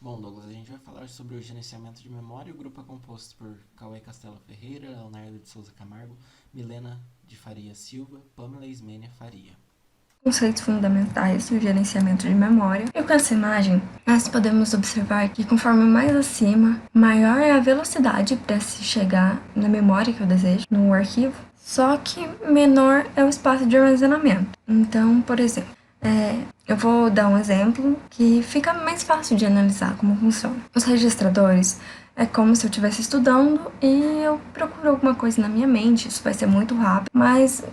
Bom, Douglas, a gente vai falar sobre o gerenciamento de memória. O grupo é composto por Cauê Castelo Ferreira, Leonardo de Souza Camargo, Milena de Faria Silva, Pamela Ismênia Faria. Conceitos fundamentais do gerenciamento de memória. E com essa imagem, nós podemos observar que conforme mais acima, maior é a velocidade para se chegar na memória que eu desejo, no arquivo, só que menor é o espaço de armazenamento. Então, por exemplo, eu vou dar um exemplo que fica mais fácil de analisar como funciona. Os registradores é como se eu estivesse estudando e eu procuro alguma coisa na minha mente. Isso vai ser muito rápido, mas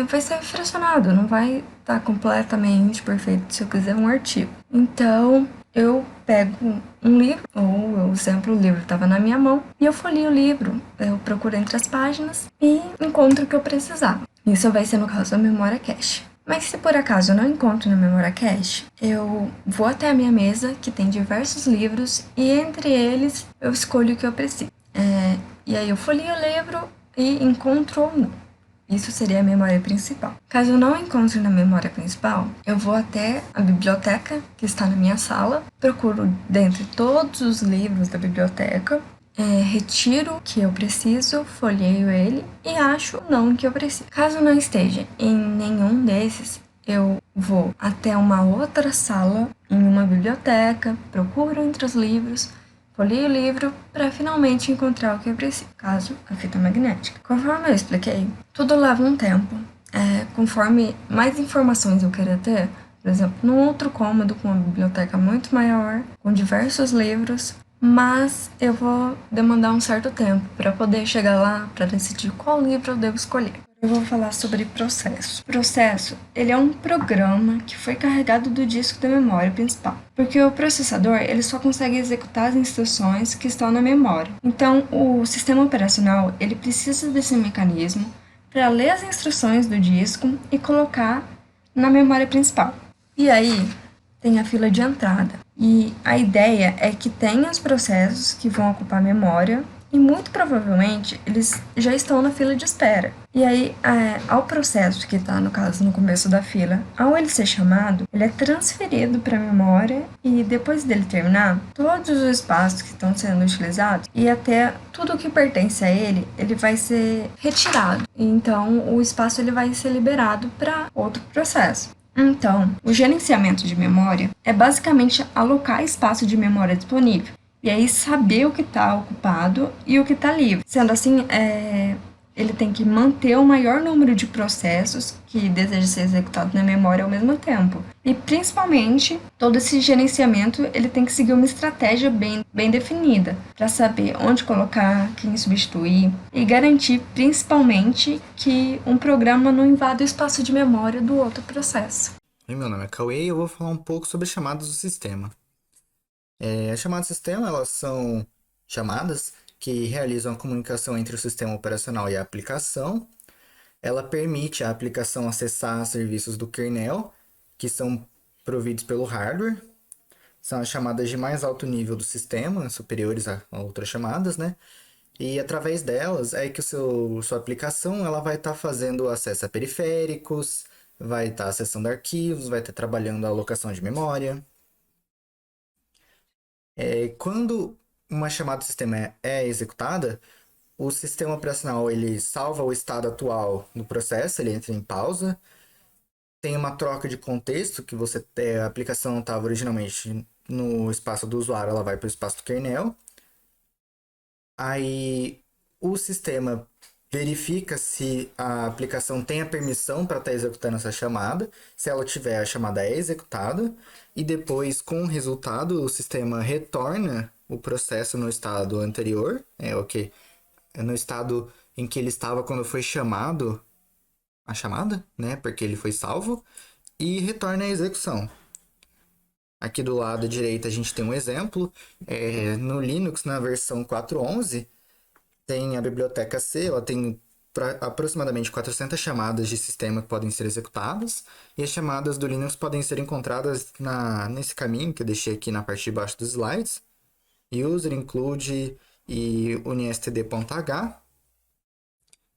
vai ser fracionado, não vai estar completamente perfeito se eu quiser um artigo. Então, eu pego um livro, ou eu sempre o livro estava na minha mão, e eu folheio o livro, eu procuro entre as páginas e encontro o que eu precisava. Isso vai ser no caso da memória cache. Mas se por acaso eu não encontro na memória cache, eu vou até a minha mesa, que tem diversos livros, e entre eles eu escolho o que eu preciso. E aí eu folheio o livro e encontro ou não. Isso seria a memória principal. Caso eu não encontre na memória principal, eu vou até a biblioteca que está na minha sala, procuro dentre todos os livros da biblioteca, retiro o que eu preciso, folheio ele e acho não o que eu preciso. Caso não esteja em nenhum desses, eu vou até uma outra sala, em uma biblioteca, procuro entre os livros, folheio o livro para finalmente encontrar o que eu preciso, caso a fita magnética. Conforme eu expliquei, tudo leva um tempo. Conforme mais informações eu queira ter, por exemplo, num outro cômodo com uma biblioteca muito maior, com diversos livros, mas eu vou demandar um certo tempo para poder chegar lá para decidir qual livro eu devo escolher. Eu vou falar sobre processo. Processo, ele é um programa que foi carregado do disco da memória principal, porque o processador ele só consegue executar as instruções que estão na memória. Então, o sistema operacional ele precisa desse mecanismo para ler as instruções do disco e colocar na memória principal. E aí tem a fila de entrada. E a ideia é que tenha os processos que vão ocupar memória e muito provavelmente eles já estão na fila de espera. E aí, ao processo que está, no caso, no começo da fila, ao ele ser chamado, ele é transferido para a memória e depois dele terminar, todos os espaços que estão sendo utilizados e até tudo que pertence a ele, ele vai ser retirado. Então, o espaço ele vai ser liberado para outro processo. Então, o gerenciamento de memória é basicamente alocar espaço de memória disponível e aí saber o que está ocupado e o que está livre. Sendo assim, ele tem que manter o maior número de processos que deseja ser executado na memória ao mesmo tempo. E principalmente, todo esse gerenciamento ele tem que seguir uma estratégia bem definida para saber onde colocar, quem substituir e garantir principalmente que um programa não invada o espaço de memória do outro processo. Oi, meu nome é Cauê e eu vou falar um pouco sobre chamadas do sistema. As chamadas do sistema, elas são chamadas que realizam a comunicação entre o sistema operacional e a aplicação. Ela permite à aplicação acessar serviços do kernel, que são providos pelo hardware. São as chamadas de mais alto nível do sistema, superiores a outras chamadas, né? E através delas é que sua aplicação ela vai estar fazendo acesso a periféricos, vai estar acessando arquivos, vai estar trabalhando a alocação de memória. Quando uma chamada do sistema é executada, o sistema operacional ele salva o estado atual do processo, ele entra em pausa. Tem uma troca de contexto, que a aplicação estava originalmente no espaço do usuário, ela vai para o espaço do kernel. Aí o sistema verifica se a aplicação tem a permissão para estar executando essa chamada. Se ela tiver, a chamada é executada. E depois, com o resultado, o sistema retorna o processo no estado anterior, ok, no estado em que ele estava quando foi chamado a chamada, né? Porque ele foi salvo, e retorna a execução. Aqui do lado direito a gente tem um exemplo. No Linux, na versão 4.11, tem a biblioteca C, ela tem aproximadamente 400 chamadas de sistema que podem ser executadas, e as chamadas do Linux podem ser encontradas nesse caminho que eu deixei aqui na parte de baixo dos slides, user, include e unistd.h.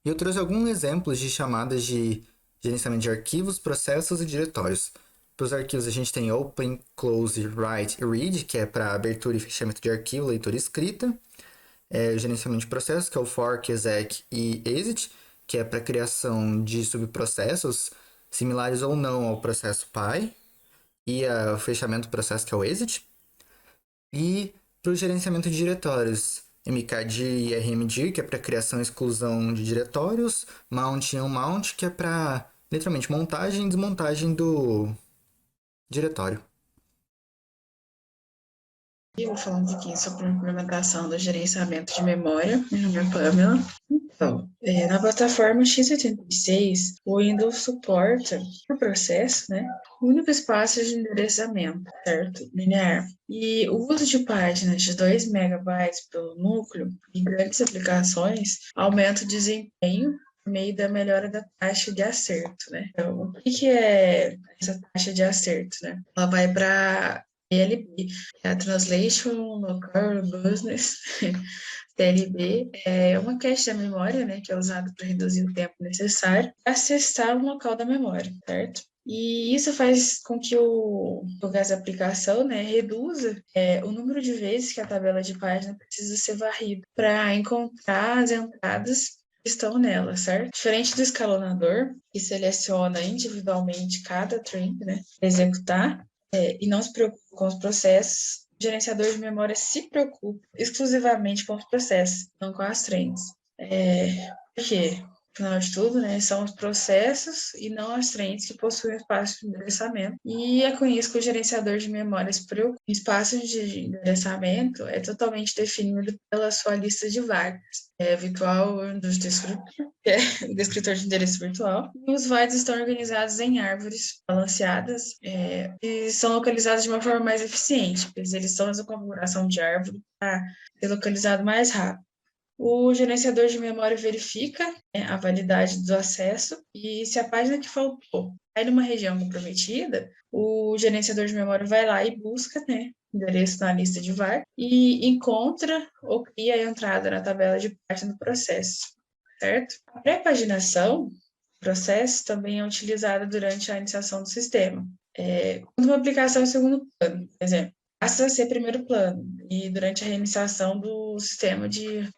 E eu trouxe alguns exemplos de chamadas de gerenciamento de arquivos, processos e diretórios. Para os arquivos a gente tem Open, Close, Write e Read, que é para abertura e fechamento de arquivo, leitura e escrita. Gerenciamento de processos, que é o Fork, Exec e Exit, que é para criação de subprocessos similares ou não ao processo PY. E o fechamento do processo, que é o Exit. E para o gerenciamento de diretórios, MKD e RMD, que é para criação e exclusão de diretórios. Mount e Unmount, que é para, literalmente, montagem e desmontagem do diretório. Eu vou falar um pouquinho sobre a implementação do gerenciamento de memória. Meu nome é Pamela. Então, na plataforma x86, o Windows suporta, por processo, né, o único espaço de endereçamento, certo? Linear. E o uso de páginas de 2 megabytes pelo núcleo em grandes aplicações aumenta o desempenho por meio da melhora da taxa de acerto, né? Então, o que é essa taxa de acerto, né? Ela vai para TLB, que é a Translation Local Business. TLB é uma cache da memória, né, que é usada para reduzir o tempo necessário para acessar um local da memória, certo? E isso faz com que o caso da aplicação, né, reduza o número de vezes que a tabela de página precisa ser varrida para encontrar as entradas que estão nela, certo? Diferente do escalonador, que seleciona individualmente cada string, né, para executar, e não se preocupa com os processos, o gerenciador de memória se preocupa exclusivamente com os processos, não com as trends. Por quê? Afinal de tudo, né, são os processos e não as trends que possuem espaço de endereçamento. E é com isso que o gerenciador de memória se preocupa. O espaço de endereçamento é totalmente definido pela sua lista de vagas. Virtual dos descriptor, que é o descritor de endereço virtual. E os VADs estão organizados em árvores balanceadas e são localizados de uma forma mais eficiente, pois eles são essa configuração de árvore para ser localizado mais rápido. O gerenciador de memória verifica, né, a validade do acesso e se a página que faltou cai numa região comprometida, o gerenciador de memória vai lá e busca, né, endereço na lista de var e encontra ou cria a entrada na tabela de página do processo, certo? A pré-paginação do processo também é utilizada durante a iniciação do sistema. Quando uma aplicação é segundo plano, por exemplo, passa a ser primeiro plano e durante a reiniciação do sistema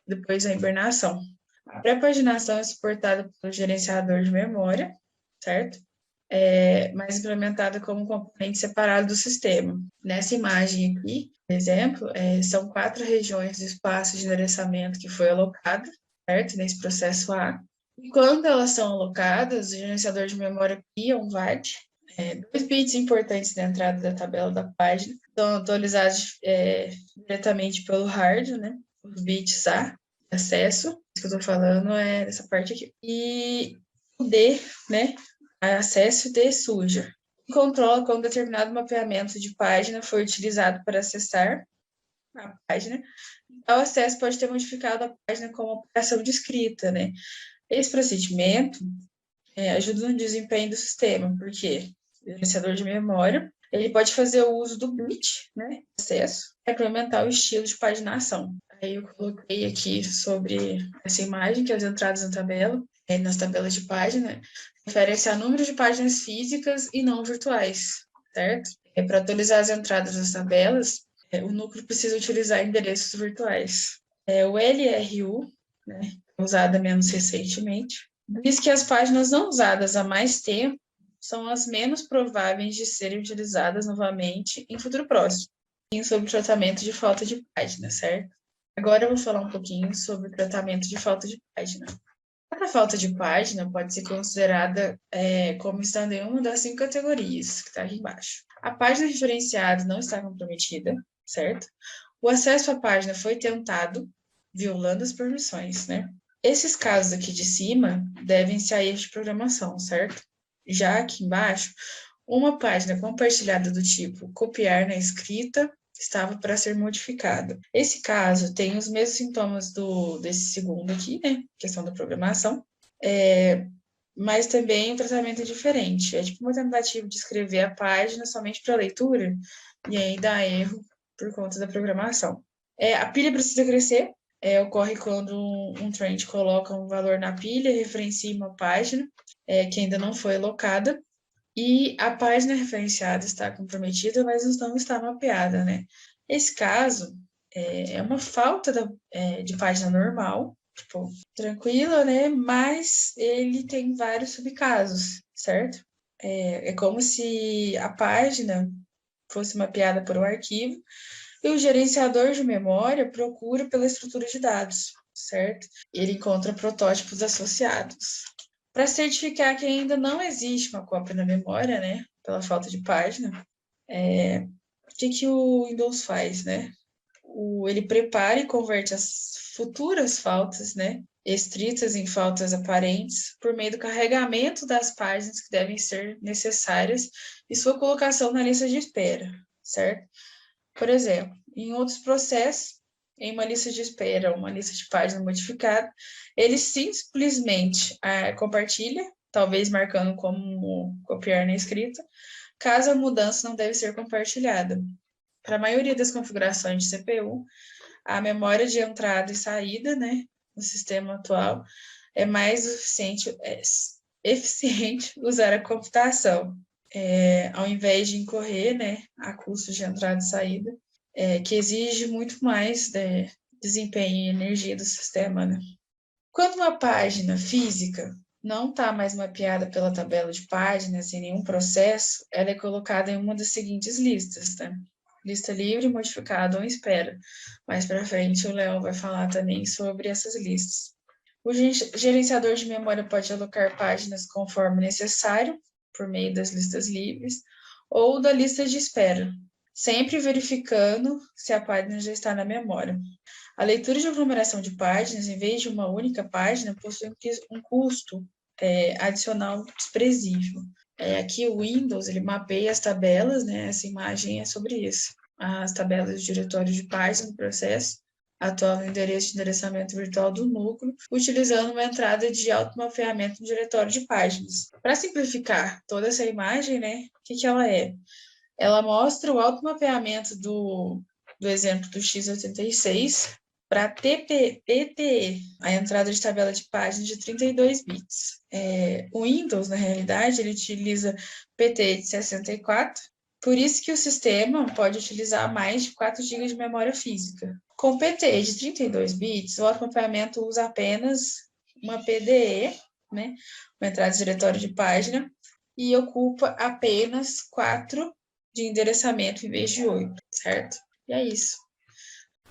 depois da hibernação. A pré-paginação é suportada pelo gerenciador de memória, certo? Mas implementada como um componente separado do sistema. Nessa imagem aqui, por exemplo, são 4 regiões do espaço de endereçamento que foi alocado, certo? Nesse processo A. E quando elas são alocadas, o gerenciador de memória cria um VAD, 2 bits importantes da entrada da tabela da página, são atualizados diretamente pelo hard, né? Os bits A, acesso, isso que eu estou falando é dessa parte aqui. E o D, né? Acesso D suja. Controla quando determinado mapeamento de página foi utilizado para acessar a página. O acesso pode ter modificado a página como operação de escrita, né? Esse procedimento ajuda no desempenho do sistema, porque o gerenciador de memória ele pode fazer o uso do bit, né, acesso, para implementar o estilo de paginação. Aí eu coloquei aqui sobre essa imagem, que as entradas na tabela, nas tabelas de página, referem-se a número de páginas físicas e não virtuais, certo? Para atualizar as entradas das tabelas, o núcleo precisa utilizar endereços virtuais. O LRU, né, usada menos recentemente, diz que as páginas não usadas há mais tempo são as menos prováveis de serem utilizadas novamente em futuro próximo. E sobre o tratamento de falta de página, certo? Agora eu vou falar um pouquinho sobre o tratamento de falta de página. A falta de página pode ser considerada como estando em uma das 5 categorias que está aqui embaixo. A página referenciada não está comprometida, certo? O acesso à página foi tentado, violando as permissões, né? Esses casos aqui de cima devem-se a erros de programação, certo? Já aqui embaixo, uma página compartilhada do tipo copiar na escrita estava para ser modificada. Esse caso tem os mesmos sintomas desse segundo aqui, né? Questão da programação, mas também um tratamento diferente. É tipo uma tentativa de escrever a página somente para leitura e aí dá erro por conta da programação. A pilha precisa crescer. Ocorre quando um trend coloca um valor na pilha, referencia uma página que ainda não foi alocada, e a página referenciada está comprometida, mas não está mapeada, né? Esse caso é uma falta de página normal, tipo, tranquila, né? Mas ele tem vários subcasos, certo? É como se a página fosse mapeada por um arquivo e o gerenciador de memória procura pela estrutura de dados, certo? Ele encontra protótipos associados. Para certificar que ainda não existe uma cópia na memória, né, pela falta de página, o que o Windows faz, né? Ele prepara e converte as futuras faltas, né, estritas em faltas aparentes, por meio do carregamento das páginas que devem ser necessárias e sua colocação na lista de espera, certo? Por exemplo, em outros processos, em uma lista de espera, uma lista de página modificada, ele simplesmente compartilha, talvez marcando como copiar na escrita, caso a mudança não deve ser compartilhada. Para a maioria das configurações de CPU, a memória de entrada e saída, né, no sistema atual, é mais eficiente usar a computação, ao invés de incorrer, né, a custos de entrada e saída, que exige muito mais desempenho e energia do sistema, né? Quando uma página física não está mais mapeada pela tabela de páginas em nenhum processo, ela é colocada em uma das seguintes listas, tá? Lista livre, modificada ou em espera. Mais para frente o Léo vai falar também sobre essas listas. O gerenciador de memória pode alocar páginas conforme necessário, por meio das listas livres, ou da lista de espera, sempre verificando se a página já está na memória. A leitura de aglomeração de páginas, em vez de uma única página, possui um custo adicional desprezível. Aqui o Windows, ele mapeia as tabelas, né? Essa imagem é sobre isso. As tabelas de diretório de páginas no processo, atual no endereço de endereçamento virtual do núcleo, utilizando uma entrada de automapeamento no diretório de páginas. Para simplificar toda essa imagem, né? O que ela é? Ela mostra o automapeamento do exemplo do x86 para PTE, a entrada de tabela de páginas de 32 bits. O Windows, na realidade, ele utiliza PTE de 64, por isso que o sistema pode utilizar mais de 4 GB de memória física. Com PTE de 32 bits, o automapeamento usa apenas uma PDE, né, uma entrada de diretório de página, e ocupa apenas 4 de endereçamento em vez de 8, certo? E é isso.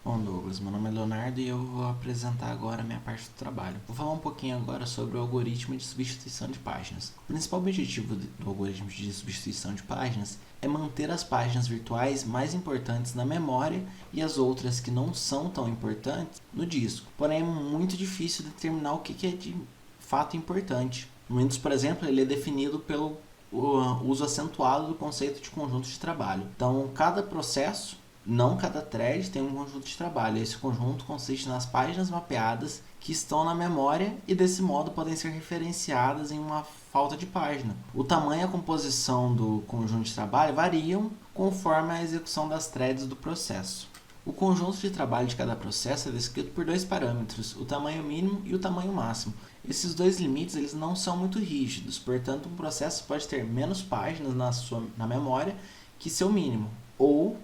Bom, Douglas, meu nome é Leonardo e eu vou apresentar agora a minha parte do trabalho. Vou falar um pouquinho agora sobre o algoritmo de substituição de páginas. O principal objetivo do algoritmo de substituição de páginas é manter as páginas virtuais mais importantes na memória e as outras que não são tão importantes no disco. Porém, é muito difícil determinar o que é de fato importante. No Windows, por exemplo, ele é definido pelo uso acentuado do conceito de conjunto de trabalho. Então, cada processo, não cada thread, tem um conjunto de trabalho. Esse conjunto consiste nas páginas mapeadas que estão na memória e desse modo podem ser referenciadas em uma falta de página. O tamanho e a composição do conjunto de trabalho variam conforme a execução das threads do processo. O conjunto de trabalho de cada processo é descrito por dois parâmetros, o tamanho mínimo e o tamanho máximo. Esses dois limites eles não são muito rígidos, portanto um processo pode ter menos páginas na memória que seu mínimo, ou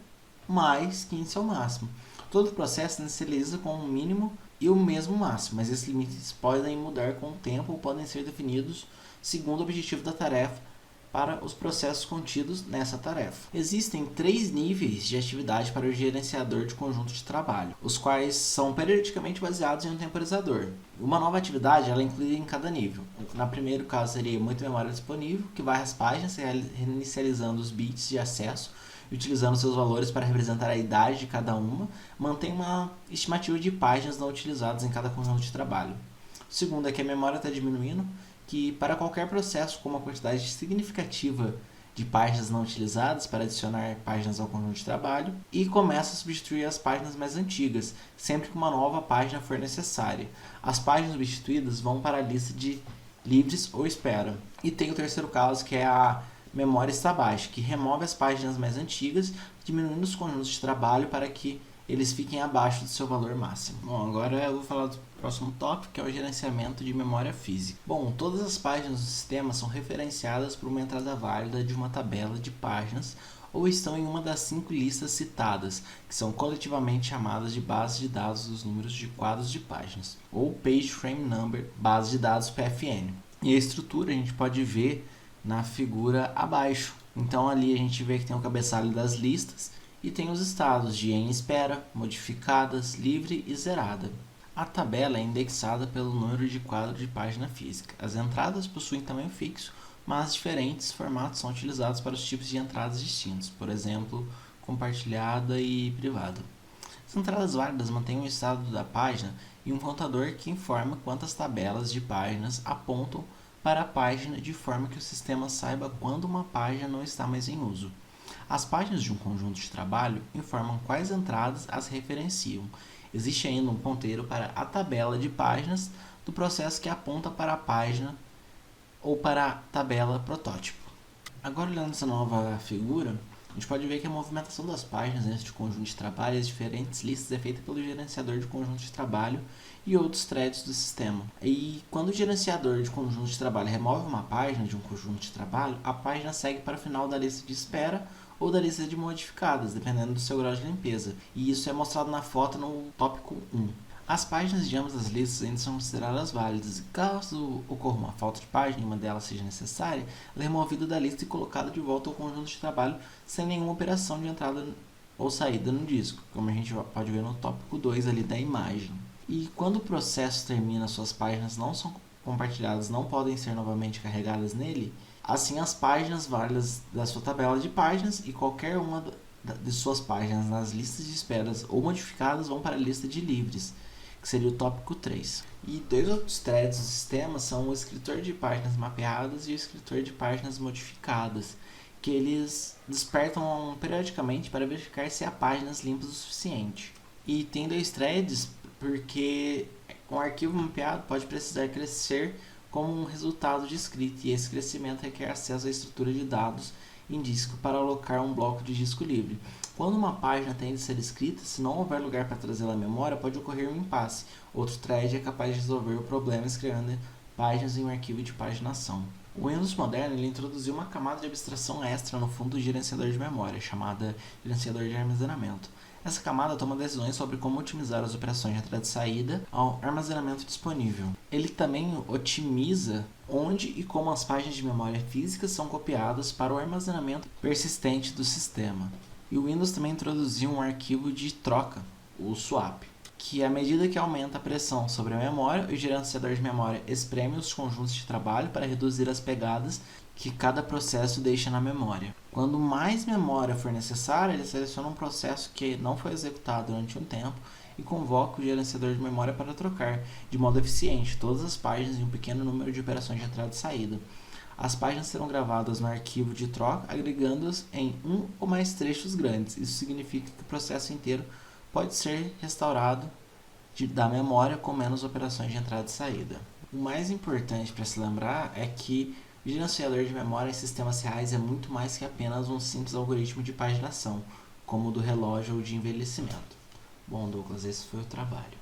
mais que em seu máximo. Todo processo inicializa com um mínimo e o mesmo máximo, mas esses limites podem mudar com o tempo ou podem ser definidos segundo o objetivo da tarefa para os processos contidos nessa tarefa. Existem 3 níveis de atividade para o gerenciador de conjunto de trabalho, os quais são periodicamente baseados em um temporizador. Uma nova atividade ela é incluída em cada nível. No primeiro caso seria muita memória disponível, que varre as páginas, reinicializando os bits de acesso e utilizando seus valores para representar a idade de cada uma, mantém uma estimativa de páginas não utilizadas em cada conjunto de trabalho. O segundo é que a memória está diminuindo, que para qualquer processo com uma quantidade significativa de páginas não utilizadas para adicionar páginas ao conjunto de trabalho e começa a substituir as páginas mais antigas, sempre que uma nova página for necessária. As páginas substituídas vão para a lista de livres ou espera. E tem o terceiro caso, que é a memória está baixa, que remove as páginas mais antigas, diminuindo os conjuntos de trabalho para que eles fiquem abaixo do seu valor máximo. Bom, agora eu vou falar do próximo tópico, que é o gerenciamento de memória física. Bom, todas as páginas do sistema são referenciadas por uma entrada válida de uma tabela de páginas ou estão em uma das 5 listas citadas, que são coletivamente chamadas de base de dados dos números de quadros de páginas, ou Page Frame Number, base de dados PFN. E a estrutura a gente pode ver na figura abaixo. Então ali a gente vê que tem o cabeçalho das listas e tem os estados de em espera, modificadas, livre e zerada. A tabela é indexada pelo número de quadro de página física. As entradas possuem tamanho fixo, mas diferentes formatos são utilizados para os tipos de entradas distintos, por exemplo, compartilhada e privada. As entradas válidas mantêm o estado da página e um contador que informa quantas tabelas de páginas apontam para a página de forma que o sistema saiba quando uma página não está mais em uso. As páginas de um conjunto de trabalho informam quais entradas as referenciam. Existe ainda um ponteiro para a tabela de páginas do processo que aponta para a página ou para a tabela protótipo. Agora, olhando essa nova figura, a gente pode ver que a movimentação das páginas dentro de conjunto de trabalho e as diferentes listas é feita pelo gerenciador de conjunto de trabalho e outros threads do sistema. E quando o gerenciador de conjunto de trabalho remove uma página de um conjunto de trabalho, a página segue para o final da lista de espera ou da lista de modificadas, dependendo do seu grau de limpeza. E isso é mostrado na foto no tópico 1. As páginas de ambas as listas ainda são consideradas válidas, e caso ocorra uma falta de página e uma delas seja necessária, ela é removida da lista e colocada de volta ao conjunto de trabalho sem nenhuma operação de entrada ou saída no disco, como a gente pode ver no tópico 2 ali da imagem. E quando o processo termina, suas páginas não são compartilhadas, não podem ser novamente carregadas nele, assim as páginas válidas da sua tabela de páginas e qualquer uma de suas páginas nas listas de esperas ou modificadas vão para a lista de livres, que seria o tópico 3. E 2 outros threads do sistema são o escritor de páginas mapeadas e o escritor de páginas modificadas, que eles despertam periodicamente para verificar se há páginas limpas o suficiente. E tem 2 threads porque um arquivo mapeado pode precisar crescer como um resultado de escrita, e esse crescimento requer acesso à estrutura de dados em disco para alocar um bloco de disco livre. Quando uma página tem de ser escrita, se não houver lugar para trazê-la à memória, pode ocorrer um impasse. Outro thread é capaz de resolver o problema escrevendo páginas em um arquivo de paginação. O Windows moderno ele introduziu uma camada de abstração extra no fundo do gerenciador de memória, chamada gerenciador de armazenamento. Essa camada toma decisões sobre como otimizar as operações de entrada e saída ao armazenamento disponível. Ele também otimiza onde e como as páginas de memória física são copiadas para o armazenamento persistente do sistema. E o Windows também introduziu um arquivo de troca, o swap, que à medida que aumenta a pressão sobre a memória, o gerenciador de memória espreme os conjuntos de trabalho para reduzir as pegadas que cada processo deixa na memória. Quando mais memória for necessária, ele seleciona um processo que não foi executado durante um tempo e convoca o gerenciador de memória para trocar, de modo eficiente, todas as páginas em um pequeno número de operações de entrada e saída. As páginas serão gravadas no arquivo de troca, agregando-as em um ou mais trechos grandes. Isso significa que o processo inteiro pode ser restaurado da memória com menos operações de entrada e saída. O mais importante para se lembrar é que o gerenciador de memória em sistemas reais é muito mais que apenas um simples algoritmo de paginação, como o do relógio ou de envelhecimento. Bom, Douglas, esse foi o trabalho.